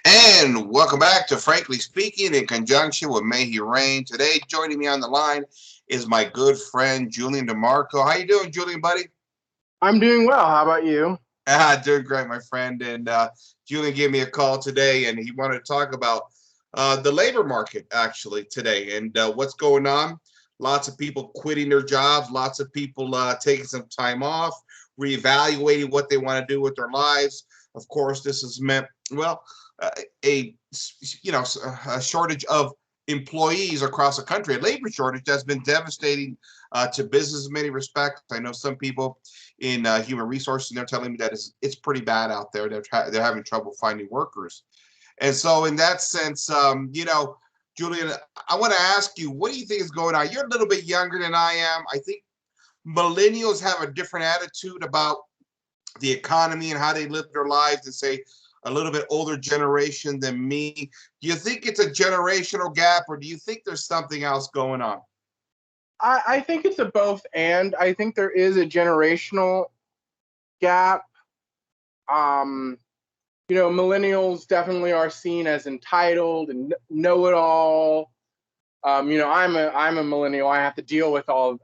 And welcome back to Frankly Speaking in conjunction with Mayhe Rain. Today, joining me on the line is my good friend Julian DeMarco. How you doing, Julian, buddy? I'm doing well. How about you? Doing great, my friend. And Julian gave me a call today, and he wanted to talk about the labor market actually today and what's going on. Lots of people quitting their jobs. Lots of people taking some time off, reevaluating what they want to do with their lives. Of course, this has meant uh, a a shortage of employees across the country. A labor shortage that's been devastating to business in many respects. I know some people in human resources, and they're telling me that it's pretty bad out there. They're having trouble finding workers. And so, in that sense, Julian, I want to ask you, what do you think is going on? You're a little bit younger than I am. I think millennials have a different attitude about the economy and how they live their lives than, say, a little bit older generation than me. Do you think it's a generational gap, or do you think there's something else going on? I think it's a both and. I think there is a generational gap. Um, Millennials definitely are seen as entitled and know it all. I'm a millennial. I have to deal with other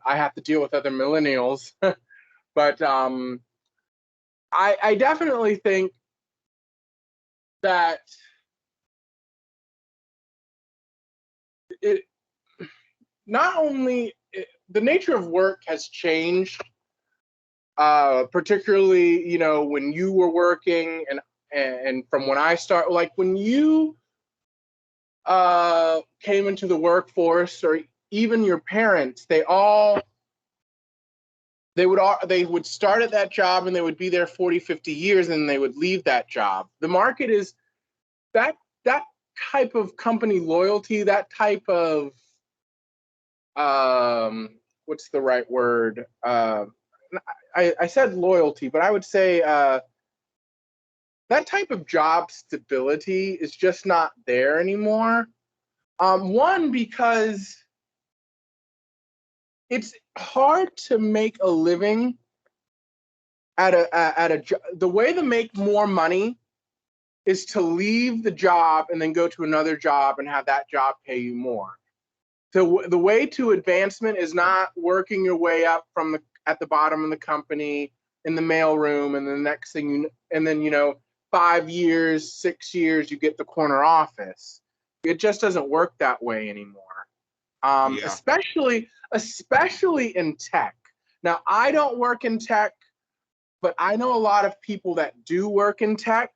millennials. But I definitely think that it not only the nature of work has changed, particularly when you were working and from when I start, like when you came into the workforce, or even your parents, they would start at that job and they would be there 40, 50 years and they would leave that job. The market is that type of company loyalty, that type of what's the right word? I said loyalty, but I would say that type of job stability is just not there anymore. One, because it's hard to make a living the way to make more money is to leave the job and then go to another job and have that job pay you more. So the way to advancement is not working your way up from at the bottom of the company in the mailroom, and the next thing 5 years, 6 years, you get the corner office. It just doesn't work that way anymore. Yeah. Especially in tech. Now, I don't work in tech, but I know a lot of people that do work in tech.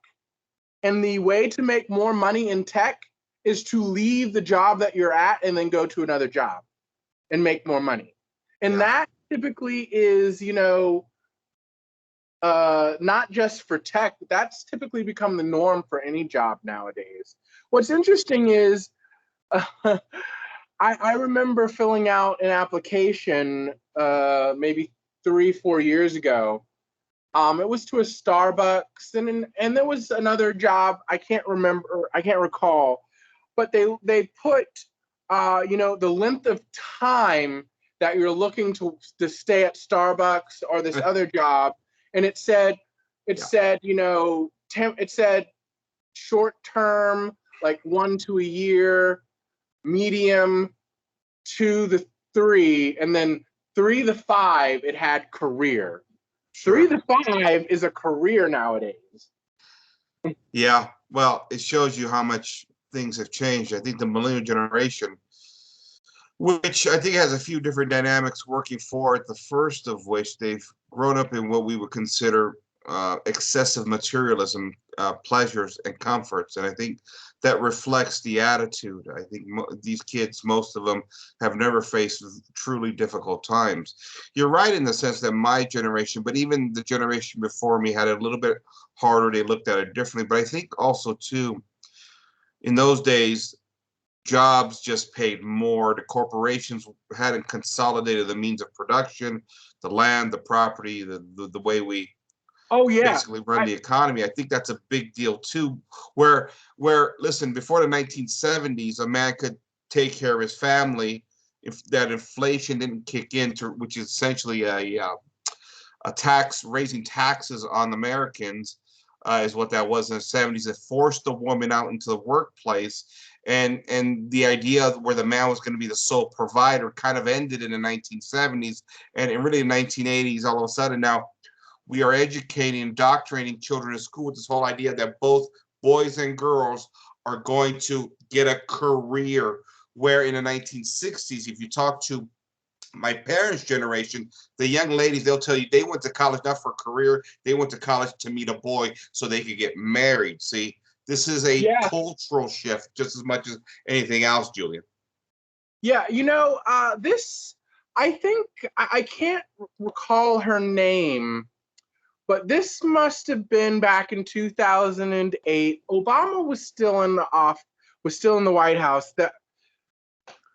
And the way to make more money in tech is to leave the job that you're at and then go to another job and make more money. And that typically is, not just for tech, but that's typically become the norm for any job nowadays. What's interesting is I remember filling out an application maybe 3-4 years ago. It was to a Starbucks, and there was another job I can't recall, but they put the length of time that you're looking to stay at Starbucks or this other job, and it said it said short term, like 1 to a year, medium 2 to 3, and then 3 to 5 it had career. Sure. 3 to 5 is a career nowadays. Yeah, well, it shows you how much things have changed. I think the millennial generation, which I think has a few different dynamics working for it. The first of which, they've grown up in what we would consider excessive materialism, pleasures, and comforts. And I think that reflects the attitude. I think these kids, most of them, have never faced truly difficult times. You're right in the sense that my generation, but even the generation before me, had it a little bit harder. They looked at it differently. But I think also, too, in those days, jobs just paid more. The corporations hadn't consolidated the means of production, the land, the property, the way we basically run the economy. I think that's a big deal too. Where listen, before the 1970s, a man could take care of his family if that inflation didn't kick in, which is essentially a tax, raising taxes on Americans. is what that was in the 70s. It forced the woman out into the workplace, and the idea of where the man was going to be the sole provider kind of ended in the 1970s, and really in the 1980s. All of a sudden now we are educating, indoctrinating children in school with this whole idea that both boys and girls are going to get a career. Where in the 1960s, if you talk to my parents' generation, the young ladies, they'll tell you they went to college not for a career, they went to college to meet a boy so they could get married. See, this is a Yeah. cultural shift just as much as anything else, Julian. Yeah, this, I think, I can't recall her name, but this must have been back in 2008. Obama was still in the White House.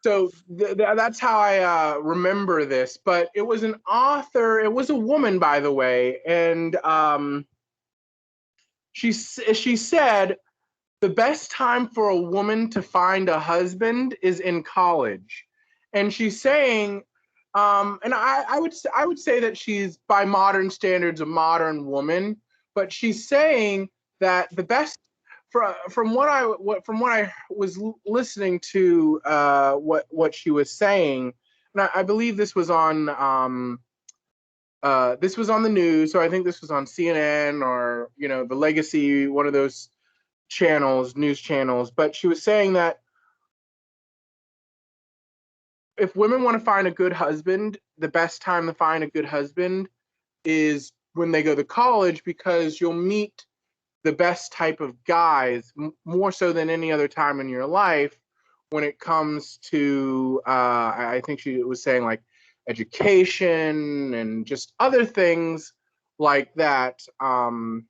That's how I remember this. But it was an author. It was a woman, by the way, and she said the best time for a woman to find a husband is in college, and she's saying, and I would say that she's by modern standards a modern woman, but she's saying that the best from what I was listening to what she was saying, and I believe this was on the news, so I think this was on CNN or the Legacy, one of those news channels, but she was saying that if women want to find a good husband, the best time to find a good husband is when they go to college, because you'll meet the best type of guys more so than any other time in your life when it comes to I think she was saying like education and just other things like that. And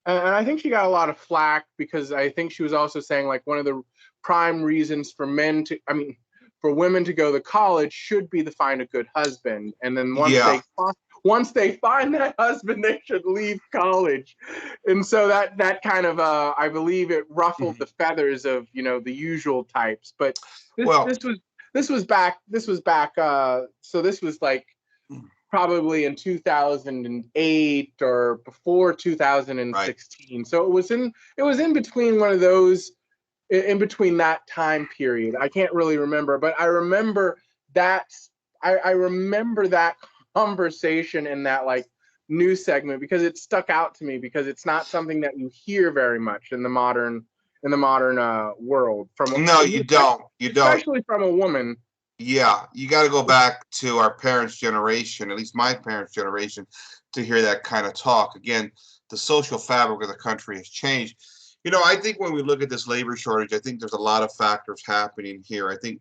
I think she got a lot of flack because I think she was also saying like one of the prime reasons for for women to go to college should be to find a good husband, and then once they find that husband, they should leave college. And so that kind of I believe it ruffled the feathers of the usual types. But this was back so this was like probably in 2008 or before 2016. Right. So it was in between one of those, in between that time period. I can't really remember, but I remember that I remember that conversation in that like news segment because it stuck out to me, because it's not something that you hear very much in the modern world you don't especially from a woman. Yeah, you got to go back to our parents' generation, at least my parents' generation, to hear that kind of talk. Again, the social fabric of the country has changed. I think when we look at this labor shortage, I think there's a lot of factors happening here. I think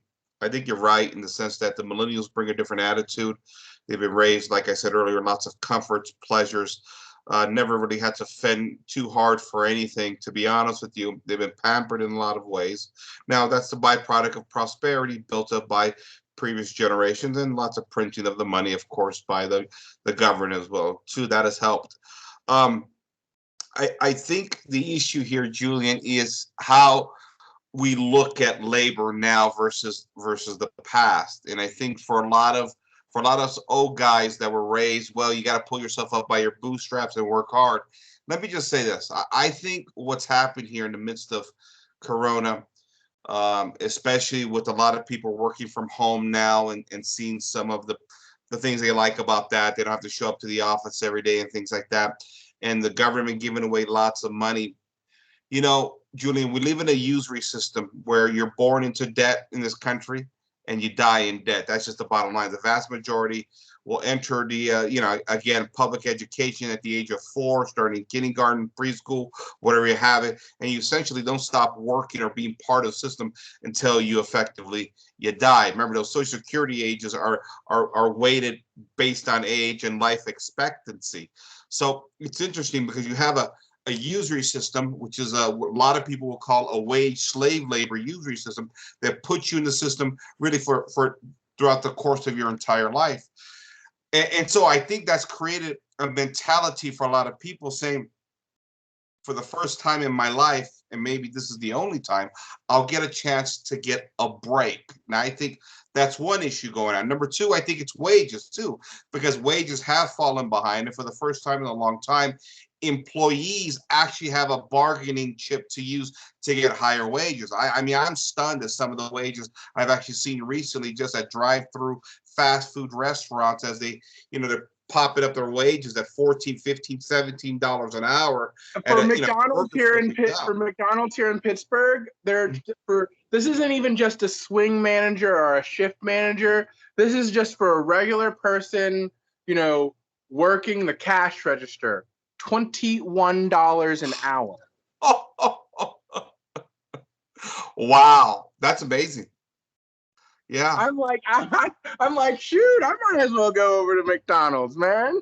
you're right in the sense that the millennials bring a different attitude. They've been raised, like I said earlier, lots of comforts, pleasures, never really had to fend too hard for anything, to be honest with you. They've been pampered in a lot of ways. Now, that's the byproduct of prosperity built up by previous generations and lots of printing of the money, of course, by the government as well, too. That has helped. I think the issue here, Julian, is how we look at labor now versus the past. And I think for a lot of us old guys that were raised, well, you got to pull yourself up by your bootstraps and work hard. Let me just say this. I think what's happened here in the midst of Corona, especially with a lot of people working from home now and seeing some of the things they like about that. They don't have to show up to the office every day and things like that. And the government giving away lots of money. Julian, we live in a usury system where you're born into debt in this country and you die in debt. That's just the bottom line. The vast majority will enter the, again, public education at the age of 4, starting kindergarten, preschool, whatever you have it. And you essentially don't stop working or being part of the system until you die. Remember, those Social Security ages are weighted based on age and life expectancy. So it's interesting because you have a usury system, which is what a lot of people will call a wage slave labor usury system, that puts you in the system really for throughout the course of your entire life. And so I think that's created a mentality for a lot of people saying, for the first time in my life, and maybe this is the only time, I'll get a chance to get a break. Now, I think that's one issue going on. Number two, I think it's wages too, because wages have fallen behind. And for the first time in a long time, employees actually have a bargaining chip to use to get higher wages. I mean, I'm stunned at some of the wages I've actually seen recently just at drive-through fast food restaurants as they, they're popping up their wages at 14, 15, $17 an hour. For And, McDonald's workers here take in it down. for McDonald's here in Pittsburgh, this isn't even just a swing manager or a shift manager. This is just for a regular person, working the cash register. $21 an hour. Wow, that's amazing. Yeah. I'm like, shoot, I might as well go over to McDonald's, man.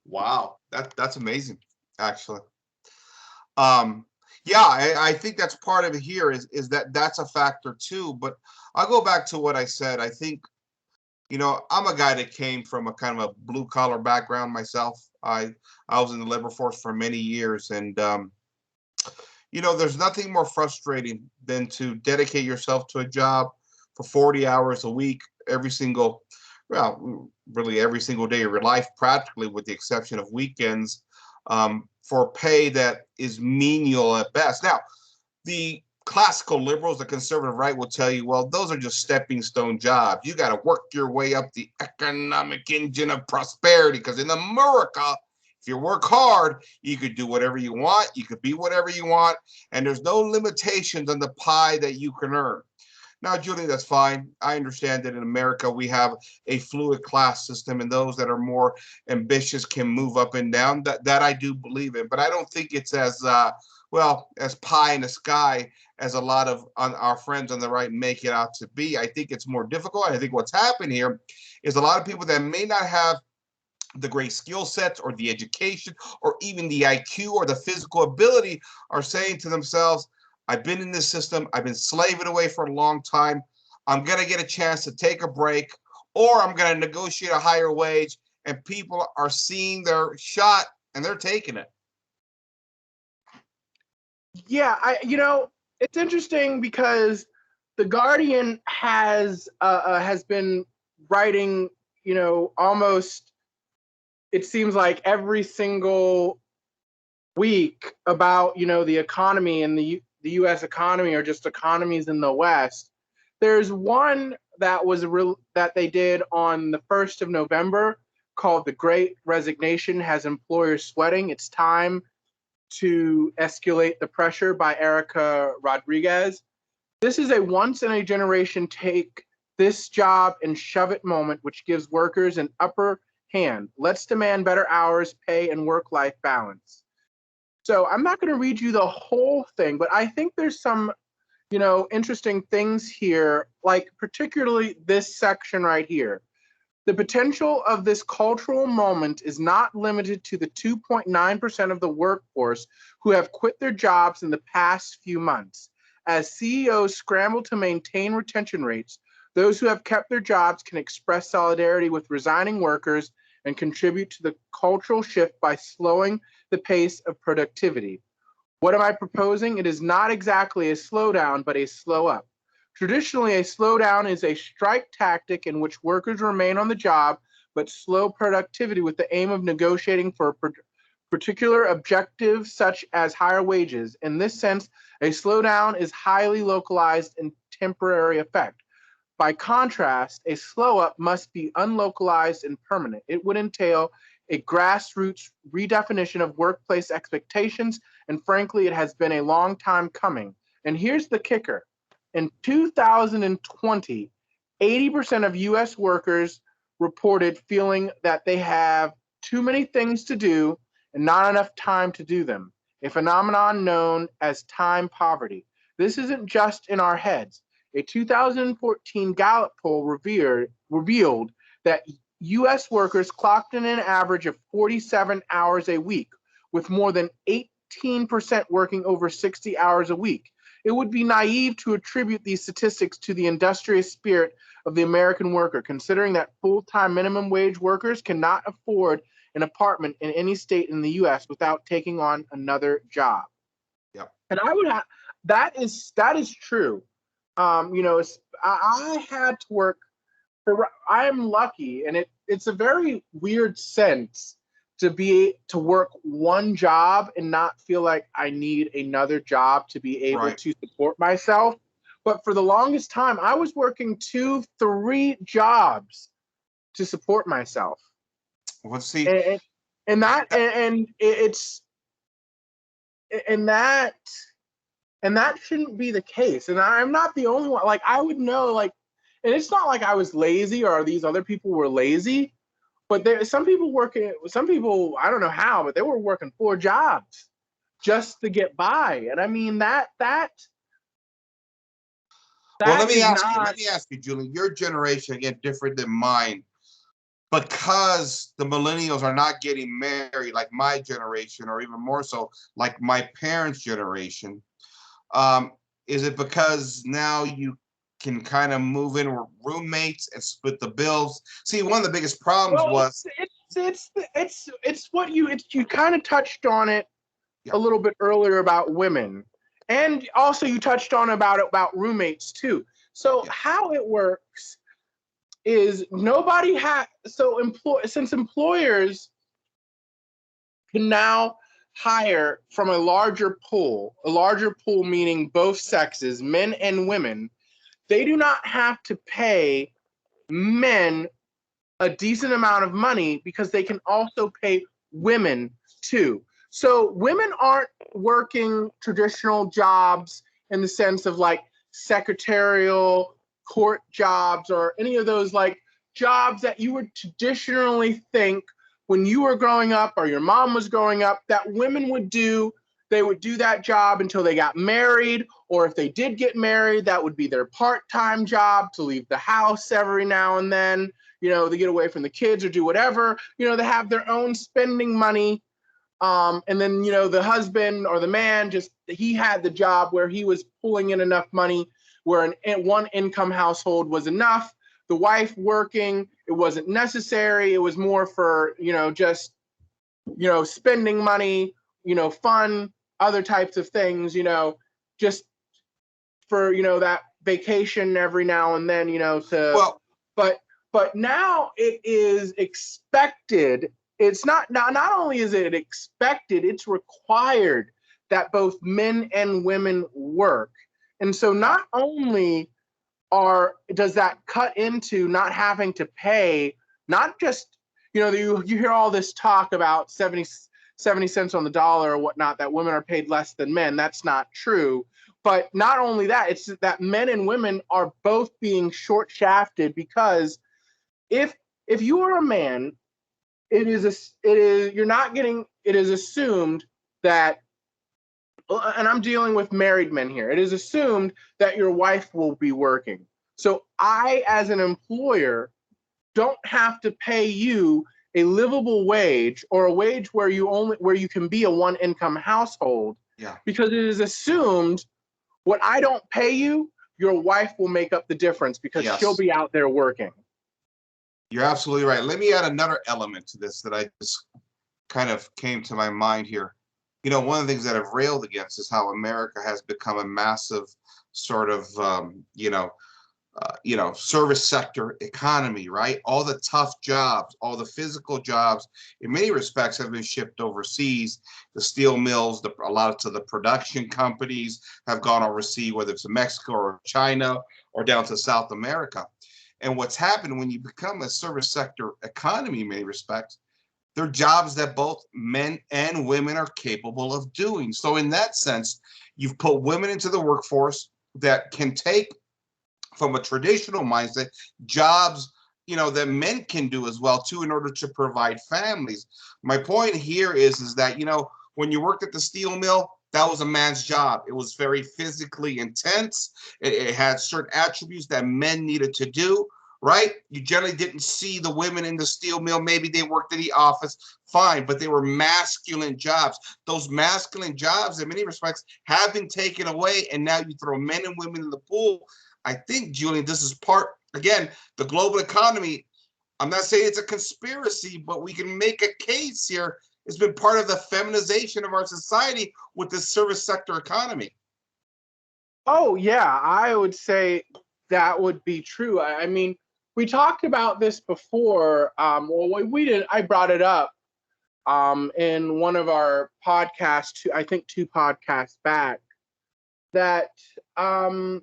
Wow, that's amazing, actually. Yeah, I think that's part of it here is that's a factor too. But I'll go back to what I said. I think, I'm a guy that came from a kind of a blue collar background myself. I was in the labor force for many years, and there's nothing more frustrating than to dedicate yourself to a job for 40 hours a week, really every single day of your life, practically, with the exception of weekends, for pay that is menial at best. Now, the classical liberals, the conservative right, will tell you, well, those are just stepping stone jobs. You got to work your way up the economic engine of prosperity, because in America, if you work hard, you could do whatever you want, you could be whatever you want, and there's no limitations on the pie that you can earn. Now, Julie, that's fine. I understand that in America we have a fluid class system, and those that are more ambitious can move up and down. That I do believe in, but I don't think it's as as pie in the sky as a lot of our friends on the right make it out to be. I think it's more difficult. I think what's happened here is a lot of people that may not have the great skill sets or the education or even the IQ or the physical ability are saying to themselves, I've been in this system, I've been slaving away for a long time, I'm going to get a chance to take a break, or I'm going to negotiate a higher wage, and people are seeing their shot and they're taking it. Yeah, it's interesting because the Guardian has been writing, almost, it seems like every single week about, the economy and the U.S. economy, or just economies in the West. There's one that that they did on the 1st of November called "The Great Resignation Has Employers Sweating. It's Time to Escalate the Pressure" by Erica Rodriguez. This is a once in a generation take this job and shove it moment, which gives workers an upper hand. Let's demand better hours, pay, and work-life balance. So I'm not going to read you the whole thing, but I think there's some, interesting things here, like particularly this section right here. The potential of this cultural moment is not limited to the 2.9% of the workforce who have quit their jobs in the past few months. As CEOs scramble to maintain retention rates, those who have kept their jobs can express solidarity with resigning workers and contribute to the cultural shift by slowing the pace of productivity. What am I proposing? It is not exactly a slowdown, but a slow up. Traditionally, a slowdown is a strike tactic in which workers remain on the job but slow productivity with the aim of negotiating for a particular objective, such as higher wages. In this sense, a slowdown is highly localized and temporary effect. By contrast, a slow up must be unlocalized and permanent. It would entail a grassroots redefinition of workplace expectations, and frankly, it has been a long time coming. And here's the kicker. In 2020, 80% of US workers reported feeling that they have too many things to do and not enough time to do them, a phenomenon known as time poverty. This isn't just in our heads. A 2014 Gallup poll revealed that U.S. workers clocked in an average of 47 hours a week, with more than 18% working over 60 hours a week. It would be naive to attribute these statistics to the industrious spirit of the American worker, considering that full-time minimum wage workers cannot afford an apartment in any state in the U.S. without taking on another job. Yep. And I would have that is true. I had to work. I am lucky, and it's a very weird sense to work one job and not feel like I need another job to be able Right. to support myself. But for the longest time, I was working 2, 3 jobs to support myself. Well, see, And that shouldn't be the case. And I'm not the only one. Like, I would know, like, and it's not like I was lazy or these other people were lazy, but some people, I don't know how, but they were working 4 jobs just to get by. And I mean, that well, let me is ask you, not. Julian, your generation, again, different than mine, because the millennials are not getting married like my generation, or even more so like my parents' generation. Um, is it because now you can kind of move in with roommates and split the bills? See, one of the biggest problems Well, was, it's what you kind of touched on it yeah, a little bit earlier about women, and also you touched on about roommates too. So yeah, how it works is nobody has since employers can now hire from a larger pool meaning both sexes, men and women. They do not have to pay men a decent amount of money because they can also pay women too. So women aren't working traditional jobs in the sense of like secretarial court jobs or any of those like jobs that you would traditionally think when you were growing up or your mom was growing up that women would do. They would do that job until they got married, or if they did get married, that would be their part-time job to leave the house every now and then, to get away from the kids or do whatever. They have their own spending money. And then, the husband or the man, he had the job where he was pulling in enough money where one income household was enough. The wife working, it wasn't necessary. It was more for, just, spending money, fun, other types of things, just for, that vacation every now and then, well, but now it is expected. It's not only is it expected, it's required that both men and women work. And so not only does that cut into not having to pay, not just, you hear all this talk about 70 cents on the dollar or whatnot, that women are paid less than men. That's not true. But not only that, it's that men and women are both being short shafted because if you are a man, it is assumed that, and I'm dealing with married men here, it is assumed that your wife will be working. So I, as an employer, don't have to pay you a livable wage or a wage where you can be a one income household. yeah, Because it is assumed what I don't pay you, your wife will make up the difference because she'll yes, be out there working. you're absolutely right. Let me add another element to this that I just kind of came to my mind here. One of the things that I've railed against is how America has become a massive sort of, service sector economy, right? All the tough jobs, all the physical jobs, in many respects, have been shipped overseas. The steel mills, a lot of the production companies have gone overseas, whether it's in Mexico or China or down to South America. And what's happened when you become a service sector economy, in many respects, they're jobs that both men and women are capable of doing. So in that sense, you've put women into the workforce that can take, from a traditional mindset, jobs that men can do as well too, in order to provide families. My point here is that when you worked at the steel mill, that was a man's job. It was very physically intense. It had certain attributes that men needed to do, right? You generally didn't see the women in the steel mill. Maybe they worked in the office, fine, but they were masculine jobs. Those masculine jobs, in many respects, have been taken away, and now you throw men and women in the pool. I think, Julian, this is part, again, the global economy. I'm not saying it's a conspiracy, but we can make a case here. It's been part of the feminization of our society with the service sector economy. Oh, yeah, I would say that would be true. I mean, we talked about this before. Well, we did. I brought it up in one of our podcasts, I think 2 podcasts back, that 80%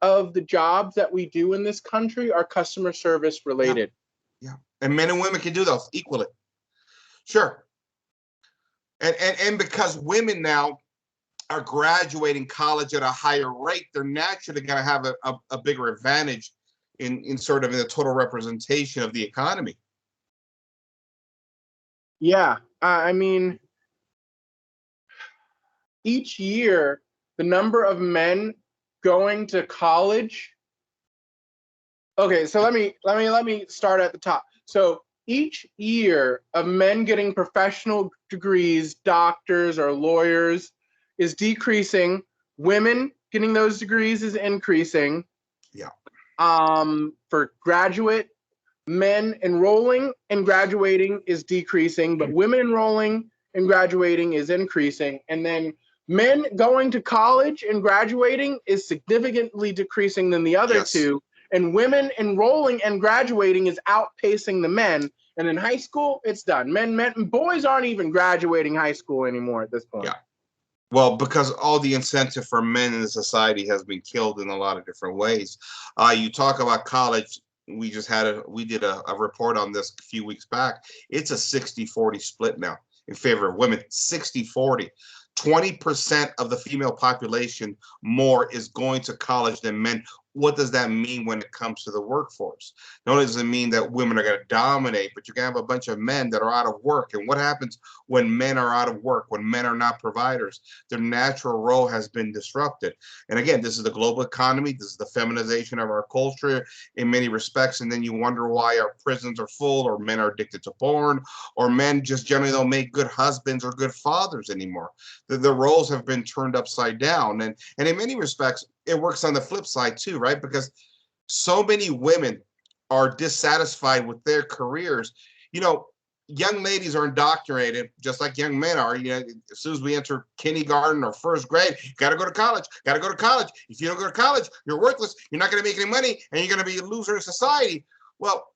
of the jobs that we do in this country are customer service related. Yeah. And men and women can do those equally. Sure. And because women now are graduating college at a higher rate, they're naturally going to have a bigger advantage in sort of the total representation of the economy. Yeah. I mean, each year, the number of men going to college. Okay, so let me start at the top. So each year of men getting professional degrees, doctors or lawyers, is decreasing. Women getting those degrees is increasing. Yeah. For graduate, men enrolling and graduating is decreasing, but women enrolling and graduating is increasing. And then men going to college and graduating is significantly decreasing than the other two. And women enrolling and graduating is outpacing the men. And in high school, it's done. Boys aren't even graduating high school anymore at this point. Yeah. Well, because all the incentive for men in the society has been killed in a lot of different ways. You talk about college. We did a report on this a few weeks back. It's a 60-40 split now in favor of women. 60-40. 20% of the female population more is going to college than men. What does that mean when it comes to the workforce? Not only does it mean that women are going to dominate, but you're going to have a bunch of men that are out of work. And what happens when men are out of work, when men are not providers? Their natural role has been disrupted. And again, this is the global economy. This is the feminization of our culture in many respects. And then you wonder why our prisons are full, or men are addicted to porn, or men just generally don't make good husbands or good fathers anymore. The roles have been turned upside down. And in many respects, it works on the flip side too, right? Because so many women are dissatisfied with their careers. Young ladies are indoctrinated just like young men are. As soon as we enter kindergarten or first grade, you got to go to college. If you don't go to college, you're worthless. You're not going to make any money, and you're going to be a loser in society. Well,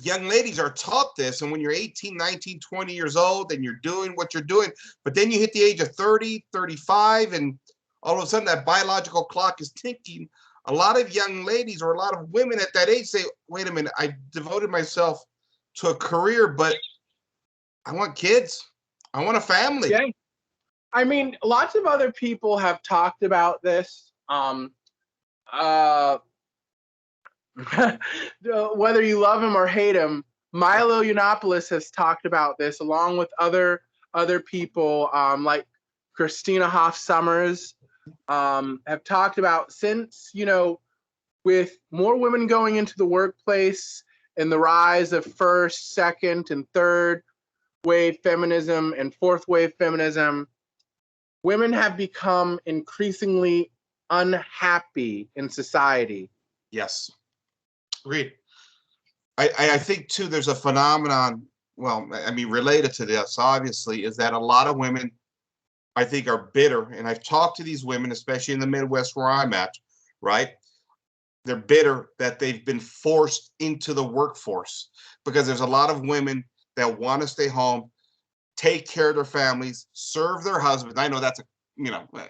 young ladies are taught this, and when you're 18, 19, 20 years old and you're doing what you're doing, but then you hit the age of 30, 35, and all of a sudden that biological clock is ticking. A lot of young ladies or a lot of women at that age say, wait a minute, I devoted myself to a career, but I want kids. I want a family. Yeah. I mean, lots of other people have talked about this. Whether you love him or hate him, Milo Yiannopoulos has talked about this, along with other people like Christina Hoff Sommers, have talked about, since, with more women going into the workplace and the rise of first, second, and third wave feminism and fourth wave feminism, women have become increasingly unhappy in society. Yes. Agreed. I think too, there's a phenomenon, related to this, obviously, is that a lot of women, I think, are bitter. And I've talked to these women, especially in the Midwest where I'm at, right? They're bitter that they've been forced into the workforce, because there's a lot of women that want to stay home, take care of their families, serve their husbands. I know that's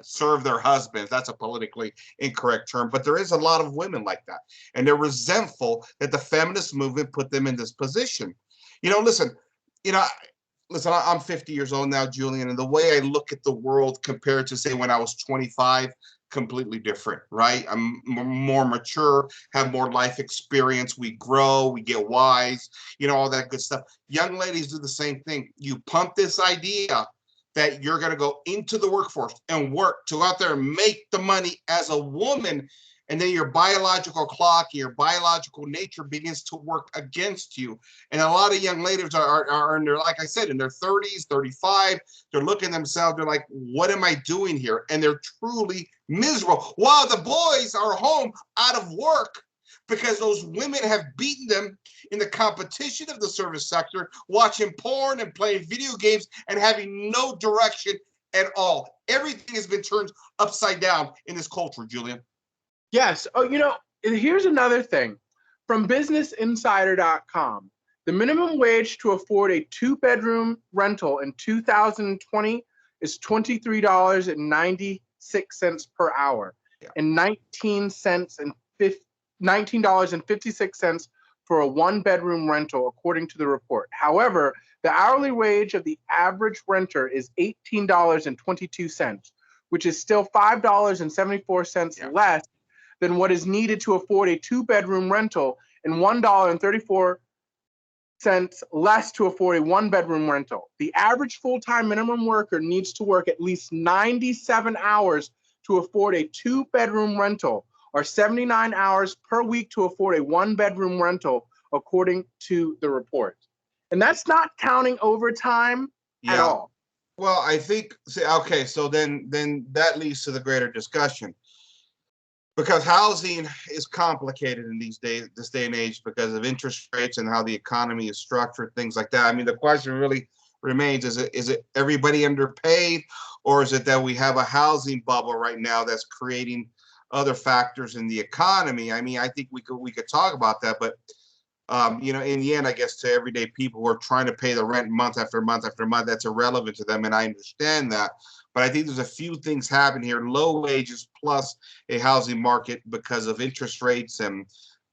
serve their husbands. That's a politically incorrect term, but there is a lot of women like that. And they're resentful that the feminist movement put them in this position. Listen, I'm 50 years old now, Julian, and the way I look at the world compared to, say, when I was 25, completely different, right? I'm more mature, have more life experience. We grow, we get wise, all that good stuff. Young ladies do the same thing. You pump this idea that you're going to go into the workforce and work to go out there and make the money as a woman, and then your biological clock, your biological nature begins to work against you. And a lot of young ladies are in their, like I said, in their 30s, 35. They're looking at themselves. They're like, what am I doing here? And they're truly miserable, while the boys are home out of work, because those women have beaten them in the competition of the service sector, watching porn and playing video games and having no direction at all. Everything has been turned upside down in this culture, Julian. Yes. Oh, here's another thing. From BusinessInsider.com, the minimum wage to afford a two-bedroom rental in 2020 is $23.96 per hour, and $19.56 for a one-bedroom rental, according to the report. However, the hourly wage of the average renter is $18.22, which is still $5.74 less than what is needed to afford a two-bedroom rental, and $1.34 less to afford a one-bedroom rental. The average full-time minimum worker needs to work at least 97 hours to afford a two-bedroom rental, or 79 hours per week to afford a one-bedroom rental, according to the report. And that's not counting overtime at all. Well, I think, okay, so then that leads to the greater discussion. Because housing is complicated in this day and age because of interest rates and how the economy is structured, things like that. I mean, the question really remains, is it everybody underpaid, or is it that we have a housing bubble right now that's creating other factors in the economy? I mean, I think we could talk about that, but you know, in the end, I guess to everyday people who are trying to pay the rent month after month after month, that's irrelevant to them, and I understand that. But I think there's a few things happening here: low wages plus a housing market because of interest rates and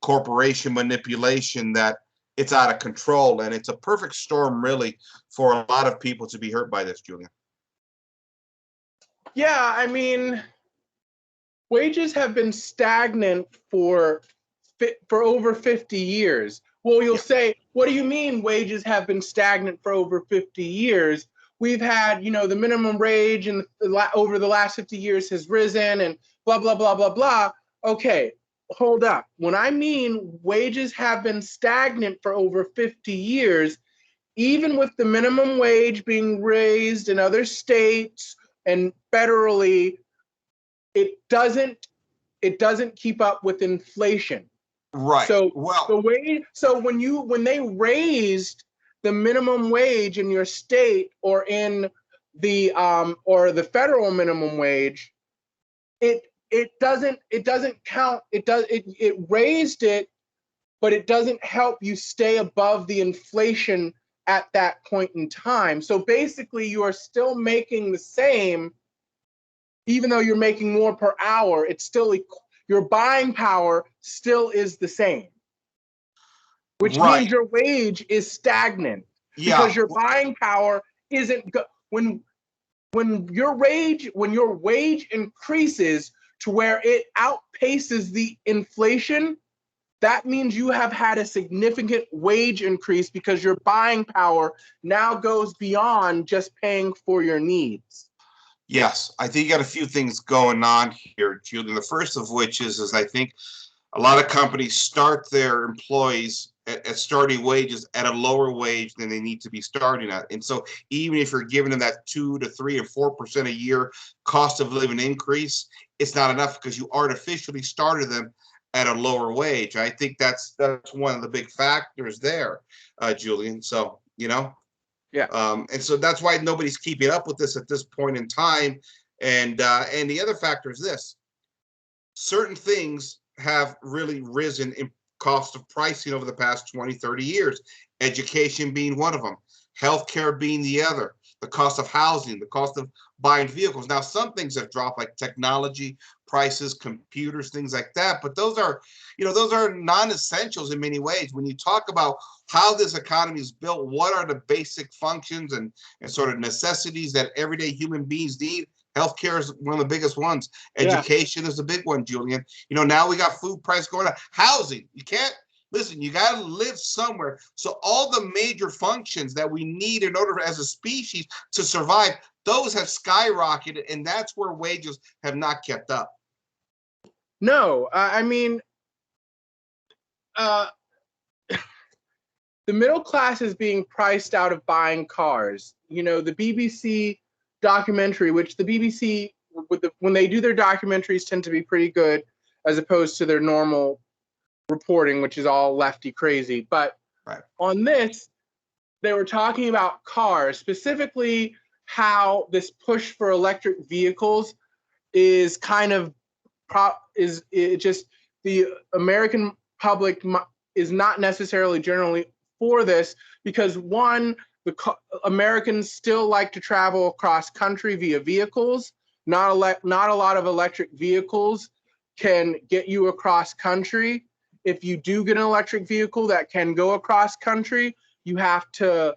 corporation manipulation, that it's out of control, and it's a perfect storm, really, for a lot of people to be hurt by this, Julian. Yeah, I mean, wages have been stagnant for over 50 years. Well, you'll say, what do you mean wages have been stagnant for over 50 years? We've had, you know, the minimum wage and over the last 50 years has risen and blah, blah, blah, blah, blah. Okay, hold up. When I mean wages have been stagnant for over 50 years, even with the minimum wage being raised in other states and federally, it doesn't keep up with inflation. Right. So well, when they raised the minimum wage in your state or in the federal minimum wage, it doesn't count. It raised it, but it doesn't help you stay above the inflation at that point in time. So basically, you are still making the same, even though you're making more per hour. It's still your buying power still is the same, which means your wage is stagnant because your buying power isn't when your wage increases to where it outpaces the inflation. That means you have had a significant wage increase because your buying power now goes beyond just paying for your needs. Yes, I think you got a few things going on here, Julian. The first of which is I think a lot of companies start their employees at starting wages at a lower wage than they need to be starting at. And so even if you're giving them that 2 to 3 or 4% a year cost of living increase, it's not enough because you artificially started them at a lower wage. I think that's one of the big factors there, Julian. So, you know. Yeah. And so that's why nobody's keeping up with this at this point in time. And the other factor is this: certain things have really risen in cost of pricing over the past 20, 30 years. Education being one of them, healthcare being the other, the cost of housing, the cost of buying vehicles. Now, some things have dropped, like technology prices, computers, things like that. But those are non-essentials in many ways. When you talk about how this economy is built, what are the basic functions and sort of necessities that everyday human beings need? Healthcare is one of the biggest ones. Education is a big one, Julian. You know, now we got food price going up. Housing, you can't, listen, you got to live somewhere. So all the major functions that we need in order as a species to survive, those have skyrocketed, and that's where wages have not kept up. No, I mean, the middle class is being priced out of buying cars. You know, the BBC documentary, which the BBC, when they do their documentaries, tend to be pretty good as opposed to their normal reporting, which is all lefty crazy. But on this, they were talking about cars, specifically how this push for electric vehicles is kind of just the American public is not necessarily generally for this, because one, Americans still like to travel across country via vehicles. Not a lot of electric vehicles can get you across country. If you do get an electric vehicle that can go across country, you have to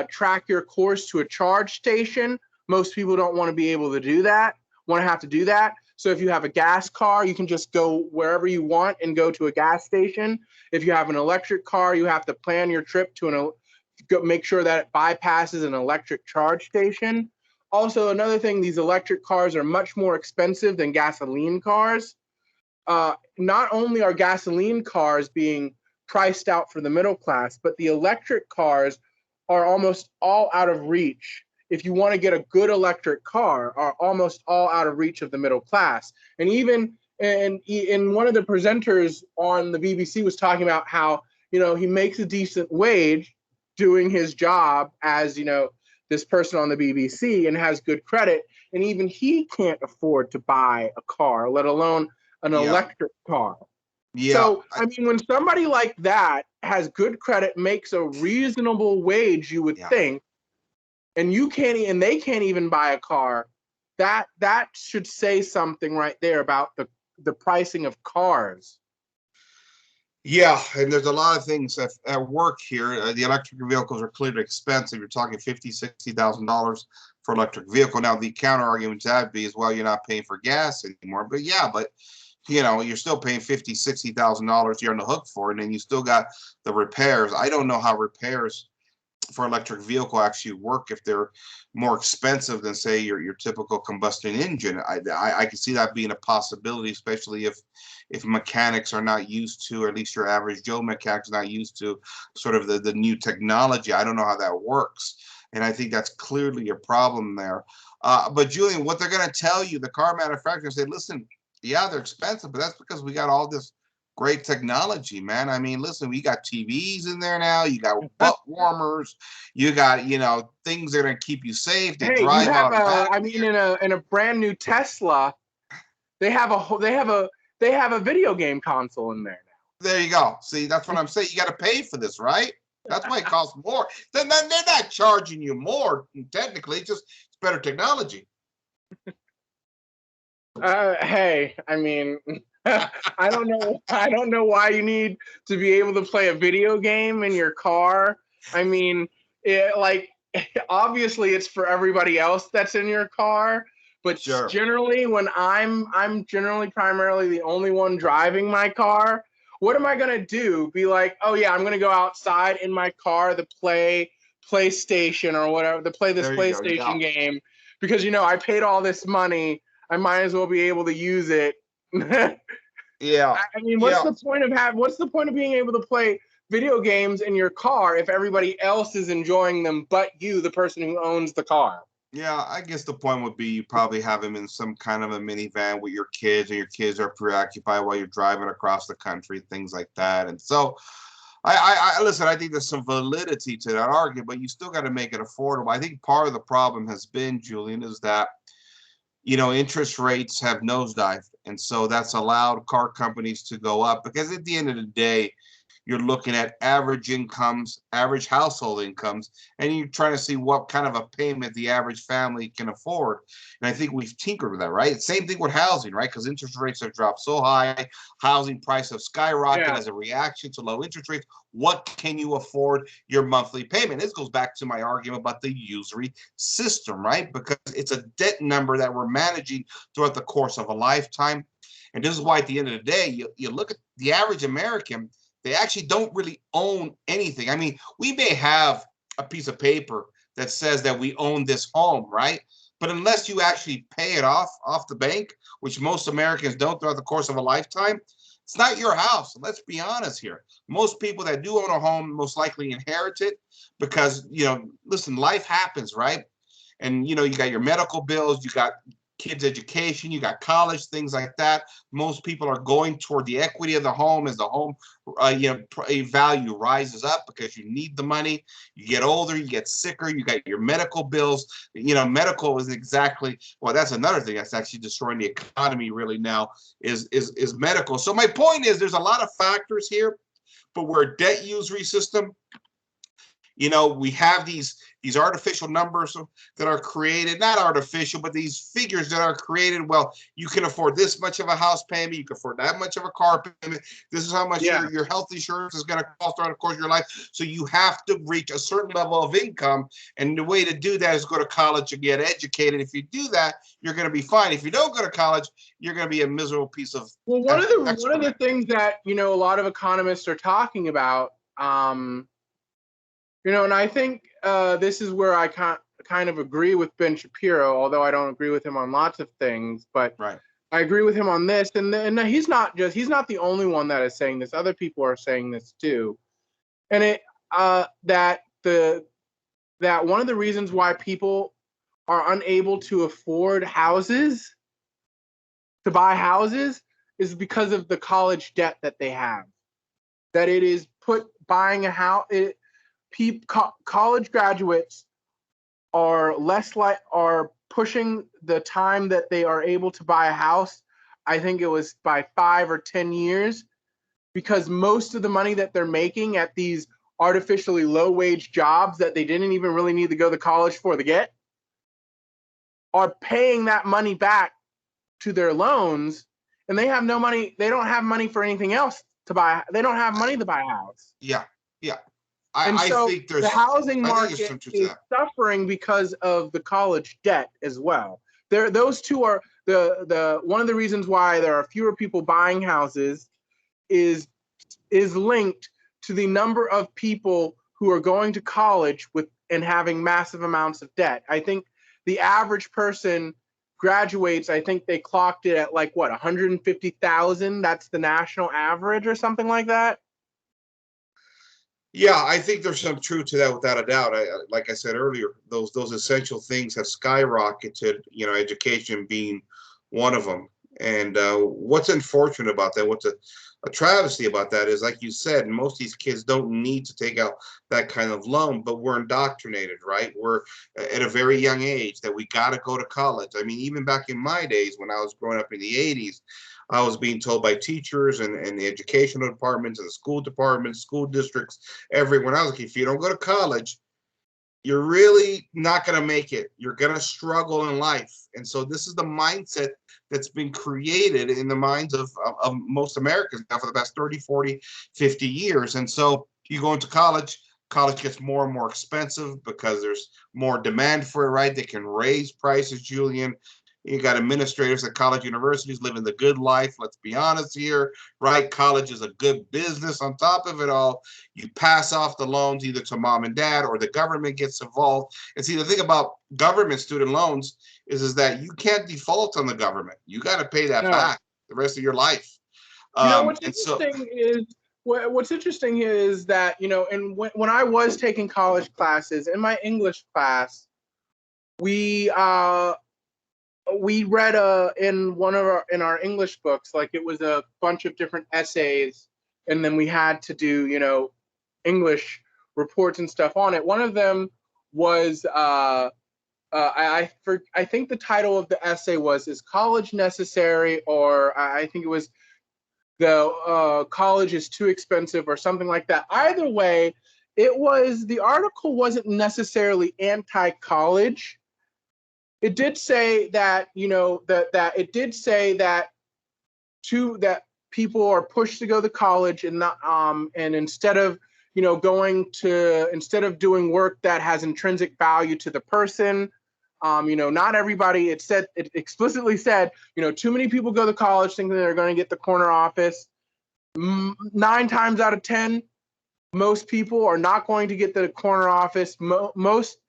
track your course to a charge station. Most people don't want to be able to do that, want to have to do that. So if you have a gas car, you can just go wherever you want and go to a gas station. If you have an electric car, you have to plan your trip to make sure that it bypasses an electric charge station. Also, another thing, these electric cars are much more expensive than gasoline cars. Not only are gasoline cars being priced out for the middle class, but the electric cars are almost all out of reach. If you want to get a good electric car, are almost all out of reach of the middle class. And even in one of the presenters on the BBC was talking about how, he makes a decent wage doing his job as, this person on the BBC, and has good credit. And even he can't afford to buy a car, let alone an electric car. Yeah. So, I mean, when somebody like that has good credit, makes a reasonable wage, you would think, and they can't even buy a car, that should say something right there about the pricing of cars. Yeah, and there's a lot of things at work here. The electric vehicles are clearly expensive. You're talking $50,000-$60,000 for electric vehicle. Now, the counter argument to that be is, well, you're not paying for gas anymore. But you're still paying $50,000-$60,000 you're on the hook for, and then you still got the repairs. I don't know how repairs for electric vehicle actually work if they're more expensive than, say, your typical combustion engine. I can see that being a possibility, especially if mechanics are not used to, or at least your average Joe mechanic's not used to sort of the new technology. I don't know how that works, and I think that's clearly a problem there. But Julian, what they're going to tell you, the car manufacturers say, listen, yeah, they're expensive, but that's because we got all this great technology, man. I mean, listen, we got TVs in there now. You got butt warmers. You got, things that are gonna keep you safe. They drive out. In a brand new Tesla, they have a video game console in there now. There you go. See, that's what I'm saying. You got to pay for this, right? That's why it costs more. They're not charging you more. Technically, it's better technology. Hey, I mean, I don't know why you need to be able to play a video game in your car. I mean, obviously it's for everybody else that's in your car, but sure. Generally when I'm generally primarily the only one driving my car, what am I going to do? Be like, oh yeah, I'm going to go outside in my car to play PlayStation or whatever, to play this PlayStation game because, I paid all this money. I might as well be able to use it. Yeah. I mean, what's the point of being able to play video games in your car if everybody else is enjoying them but you, the person who owns the car? Yeah, I guess the point would be you probably have them in some kind of a minivan with your kids, and your kids are preoccupied while you're driving across the country, things like that. And so I listen, I think there's some validity to that argument, but you still got to make it affordable. I think part of the problem has been, Julian, is that interest rates have nosedived. And so that's allowed car companies to go up because at the end of the day, you're looking at average incomes, average household incomes, and you're trying to see what kind of a payment the average family can afford. And I think we've tinkered with that, right? Same thing with housing, right? Because interest rates have dropped so high, housing prices have skyrocketed as a reaction to low interest rates. What can you afford your monthly payment? This goes back to my argument about the usury system, right? Because it's a debt number that we're managing throughout the course of a lifetime. And this is why at the end of the day, you look at the average American, they actually don't really own anything. I mean, we may have a piece of paper that says that we own this home, right? But unless you actually pay it off the bank, which most Americans don't throughout the course of a lifetime, it's not your house. Let's be honest here. Most people that do own a home most likely inherit it because, listen, life happens, right? And, you got your medical bills, you got kids' education, you got college, things like that. Most people are going toward the equity of the home as the home, value rises up because you need the money. You get older, you get sicker, you got your medical bills. Medical is exactly, well, that's another thing that's actually destroying the economy really now is medical. So my point is, there's a lot of factors here, but we're a debt usury system. We have these artificial numbers that are created, not artificial, but these figures that are created. Well, you can afford this much of a house payment, you can afford that much of a car payment. This is how much your health insurance is going to cost throughout the course of your life. So you have to reach a certain level of income, and the way to do that is go to college and get educated. If you do that, you're going to be fine. If you don't go to college, you're going to be a miserable piece of one of the things that a lot of economists are talking about. And I think this is where I kind of agree with Ben Shapiro, although I don't agree with him on lots of things. But right. I agree with him on this, and he's not the only one that is saying this. Other people are saying this too, and that one of the reasons why people are unable to afford to buy houses, is because of the college debt that they have. That it is buying a house. College graduates are are pushing the time that they are able to buy a house. I think it was by 5 or 10 years, because most of the money that they're making at these artificially low wage jobs that they didn't even really need to go to college for to get, are paying that money back to their loans, and they have no money. They don't have money for anything else to buy. They don't have money to buy a house. Yeah. I think the housing market is suffering because of the college debt as well. Those two are the one of the reasons why there are fewer people buying houses is linked to the number of people who are going to college and having massive amounts of debt. I think the average person graduates, I think they clocked it at 150,000. That's the national average or something like that. Yeah, I think there's some truth to that without a doubt. Like I said earlier, those essential things have skyrocketed, education being one of them. And what's unfortunate about that, what's a travesty about that is, like you said, most of these kids don't need to take out that kind of loan, but we're indoctrinated, right? We're at a very young age that we got to go to college. I mean, even back in my days when I was growing up in the 80s, I was being told by teachers and the educational departments and the school departments, school districts, everyone. I was like, if you don't go to college, you're really not going to make it. You're going to struggle in life. And so this is the mindset that's been created in the minds of most Americans now for the past 30, 40, 50 years. And so you go into college gets more and more expensive because there's more demand for it, right? They can raise prices, Julian. You got administrators at college universities living the good life. Let's be honest here, right? College is a good business on top of it all. You pass off the loans either to mom and dad or the government gets involved. And see, the thing about government student loans is that you can't default on the government. You got to pay that back the rest of your life. What's interesting is that, and when I was taking college classes, in my English class, we read in our English books, it was a bunch of different essays, and then we had to do English reports and stuff on it. One of them was I think the title of the essay was "Is College Necessary?" or I think it was the college is too expensive or something like that. Either way, the article wasn't necessarily anti-college. It did say that that people are pushed to go to college and not and instead of doing work that has intrinsic value to the person, not everybody. It explicitly said too many people go to college thinking they're going to get the corner office. 9 times out of 10, most people are not going to get the corner office. Most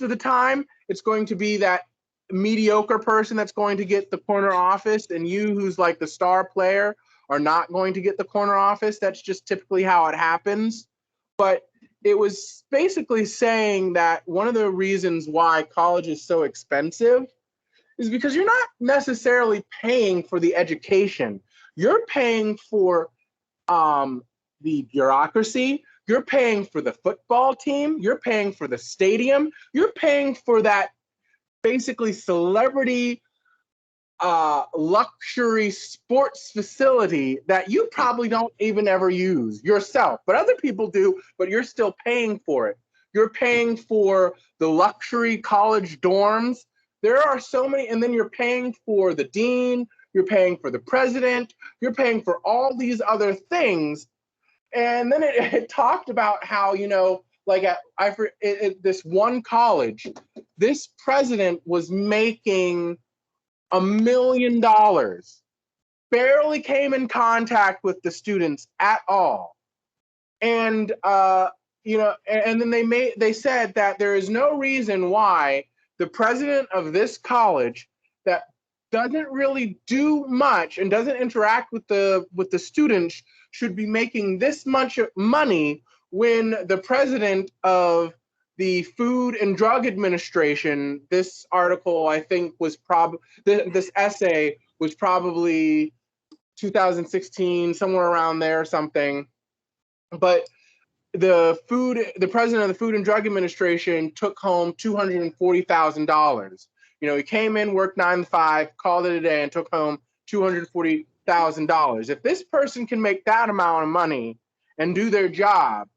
of the time, it's going to be that mediocre person that's going to get the corner office, and you, who's like the star player, are not going to get the corner office. That's just typically how it happens. But it was basically saying that one of the reasons why college is so expensive is because you're not necessarily paying for the education. You're paying for the bureaucracy. You're paying for the football team. You're paying for the stadium. You're paying for that basically celebrity luxury sports facility that you probably don't even ever use yourself, but other people do, but you're still paying for it. You're paying for the luxury college dorms. There are so many, and then you're paying for the dean, you're paying for the president, you're paying for all these other things. And then it talked about how, like this one college, this president was making $1 million, barely came in contact with the students at all. And and then they said that there is no reason why the president of this college that doesn't really do much and doesn't interact with the students should be making this much money when the president of the Food and Drug Administration, this article, I think, was this essay was probably 2016, somewhere around there or something. But the president of the Food and Drug Administration took home $240,000. He came in, worked 9 to 5, called it a day, and took home $240,000. If this person can make that amount of money and do their job,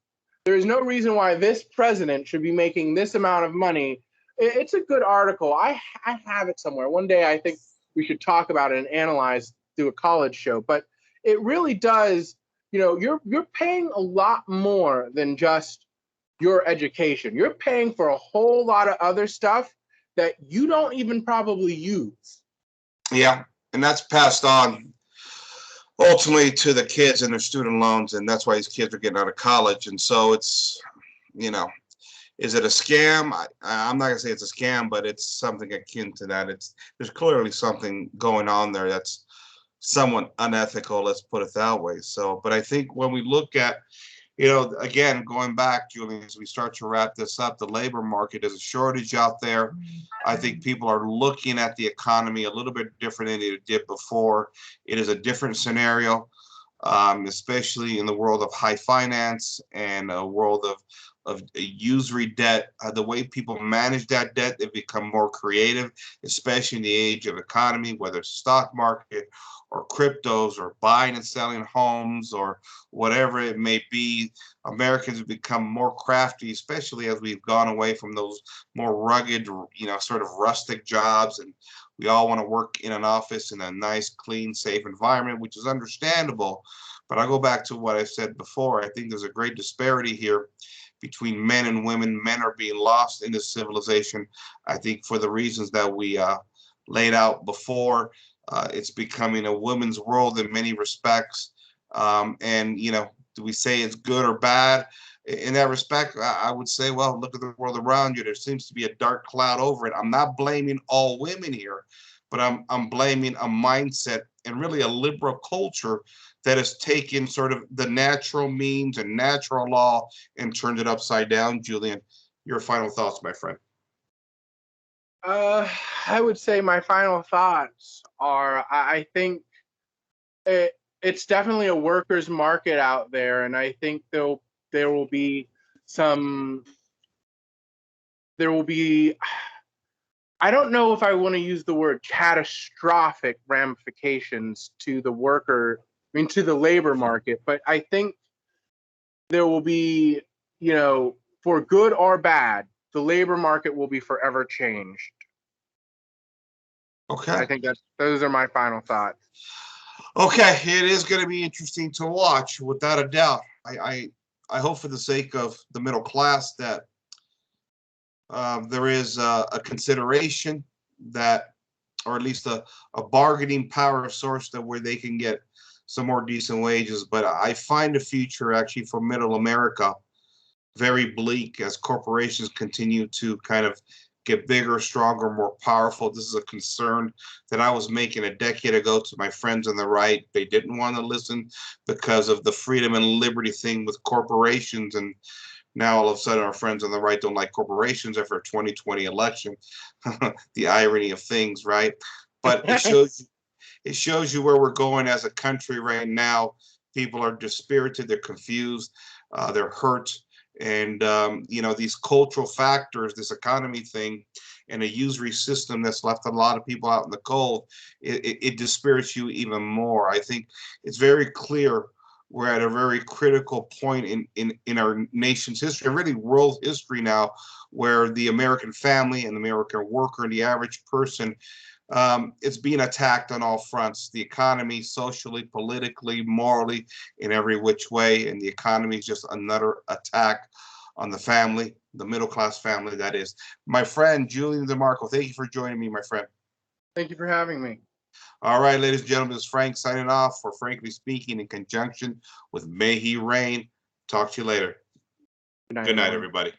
there is no reason why this president should be making this amount of money. It's a good article. I have it somewhere. One day I think we should talk about it and analyze, do a college show. But it really does, you're paying a lot more than just your education. You're paying for a whole lot of other stuff that you don't even probably use. Yeah, and that's passed on ultimately to the kids and their student loans, and that's why these kids are getting out of college. And so it's, is it a scam? I'm not gonna say it's a scam, but it's something akin to that. There's clearly something going on there that's somewhat unethical, let's put it that way. So, but I think when we look at, again, going back, Julian, as we start to wrap this up, the labor market is a shortage out there. I think people are looking at the economy a little bit different than they did before. It is a different scenario, especially in the world of high finance and a world of usury debt. The way people manage that debt, they've become more creative, especially in the age of economy, whether it's stock market or cryptos or buying and selling homes or whatever it may be. Americans have become more crafty, especially as we've gone away from those more rugged, sort of rustic jobs. And we all want to work in an office in a nice, clean, safe environment, which is understandable. But I go back to what I said before. I think there's a great disparity here between men and women. Men are being lost in this civilization, I think, for the reasons that we laid out before. It's becoming a women's world in many respects. And, do we say it's good or bad? In that respect, I would say, well, look at the world around you. There seems to be a dark cloud over it. I'm not blaming all women here, but I'm blaming a mindset and really a liberal culture that has taken sort of the natural means and natural law and turned it upside down. Julian, your final thoughts, my friend. I would say my final thoughts are, I think it's definitely a workers' market out there, and I think there will be I don't know if I want to use the word catastrophic ramifications to to the labor market, but I think there will be, for good or bad, the labor market will be forever changed. Okay. I think those are my final thoughts. Okay, it is going to be interesting to watch, without a doubt. I hope, for the sake of the middle class, that there is a consideration that, or at least a bargaining power source that where they can get some more decent wages. But I find the future actually for middle America very bleak as corporations continue to kind of get bigger, stronger, more powerful. This is a concern that I was making a decade ago to my friends on the right. They didn't want to listen because of the freedom and liberty thing with corporations. And Now all of a sudden our friends on the right don't like corporations after a 2020 election. The irony of things, right? But it shows you where we're going as a country right now. People are dispirited, they're confused, they're hurt, and these cultural factors, this economy thing, and a usury system that's left a lot of people out in the cold. It dispirits you even more. I think it's very clear we're at a very critical point in our nation's history, really world history now, where the American family and the American worker and the average person, it's being attacked on all fronts: the economy, socially, politically, morally, in every which way. And the economy is just another attack on the family, the middle class family, that is. My friend Julian DeMarco, thank you for joining me, my friend. Thank you for having me. All right, ladies and gentlemen, this is Frank signing off for Frankly Speaking in conjunction with May He Reign. Talk to you later. Good night, Good night, everyone. everybody.